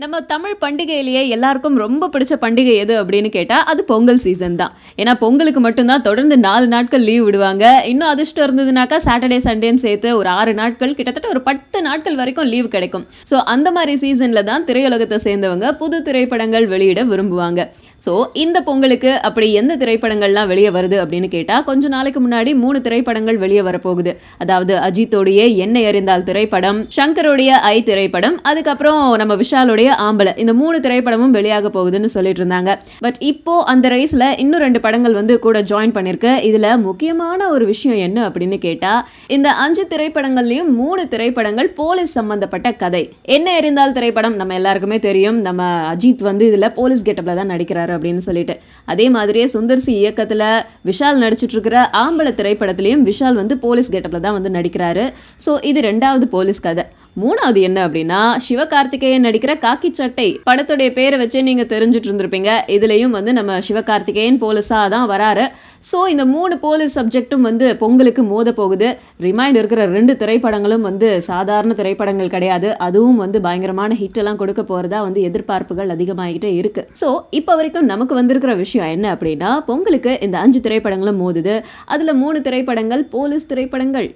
நம்ம தமிழ் பண்டிகையிலேயே எல்லாருக்கும் ரொம்ப பிடிச்ச பண்டிகை எது அப்படின்னு கேட்டா அது பொங்கல் சீசன் தான். ஏன்னா பொங்கலுக்கு மட்டும்தான் தொடர்ந்து 4 நாட்கள் லீவ் விடுவாங்க. இன்னும் அதிர்ஷ்டம் இருந்ததுனாக்கா சாட்டர்டே சண்டேன்னு சேர்த்து ஒரு 6 நாட்கள் கிட்டத்தட்ட ஒரு 10 நாட்கள் வரைக்கும் லீவ் கிடைக்கும். ஸோ அந்த மாதிரி சீசன்ல தான் திரையுலகத்தை சேர்ந்தவங்க புது திரைப்படங்கள் வெளியிட விரும்புவாங்க. ஸோ இந்த பொங்கலுக்கு அப்படி எந்த திரைப்படங்கள்லாம் வெளியே வருது அப்படின்னு கேட்டால் கொஞ்ச நாளைக்கு முன்னாடி 3 திரைப்படங்கள் வெளியே வரப்போகுது. அதாவது அஜித்தோடைய என்னை அறிந்தால் திரைப்படம், சங்கருடைய ஐ திரைப்படம், அதுக்கப்புறம் நம்ம விஷாலுடைய ஆம்பளை, இந்த 3 திரைப்படமும் வெளியாக போகுதுன்னு சொல்லிட்டு இருந்தாங்க. பட் இப்போ அந்த ரேஸ்ல இன்னும் 2 படங்கள் வந்து கூட ஜாயின் பண்ணிருக்கு. இதுல முக்கியமான ஒரு விஷயம் என்ன அப்படின்னு கேட்டா இந்த 5 திரைப்படங்கள்லயும் 3 திரைப்படங்கள் போலீஸ் சம்பந்தப்பட்ட கதை. என்னை அறிந்தால் திரைப்படம் நம்ம எல்லாருக்குமே தெரியும், நம்ம அஜித் வந்து இதுல போலீஸ் கெட்டப்ல தான் நடிக்கிறாரு அப்படின்னு சொல்லிட்டு. அதே மாதிரியே சுந்தர் சி இயக்கத்துல விஷால் நடிச்சிட்டு இருக்கிற ஆம்பளை திரைப்படத்திலையும் விஷால் வந்து போலீஸ் கெட்டப்ல தான் வந்து நடிக்கிறாரு. ஸோ இது 2வது போலீஸ் கதை. 3வது என்ன அப்படின்னா சிவகார்த்திகேயன் நடிக்கிற காக்கி சட்டை படத்துடைய பேரை வச்சு நீங்க தெரிஞ்சுட்டு இருந்திருப்பீங்க. இதுலயும் வந்து நம்ம சிவகார்த்திகேயன் போலீஸா தான் வராரு. ஸோ இந்த 3 போலீஸ் சப்ஜெக்டும் வந்து பொங்கலுக்கு மோத போகுது. ரிமைண்ட் இருக்கிற 2 திரைப்படங்களும் வந்து சாதாரண திரைப்படங்கள் கிடையாது. அதுவும் வந்து பயங்கரமான ஹிட் எல்லாம் கொடுக்க போறதா வந்து எதிர்பார்ப்புகள் அதிகமாகிட்டே இருக்கு. ஸோ இப்போ வரைக்கும் நமக்கு வந்திருக்கிற விஷயம் என்ன அப்படின்னா பொங்கலுக்கு இந்த 5 திரைப்படங்களும் மோதுது. அதுல 3 திரைப்படங்கள் போலீஸ் திரைப்படங்கள்.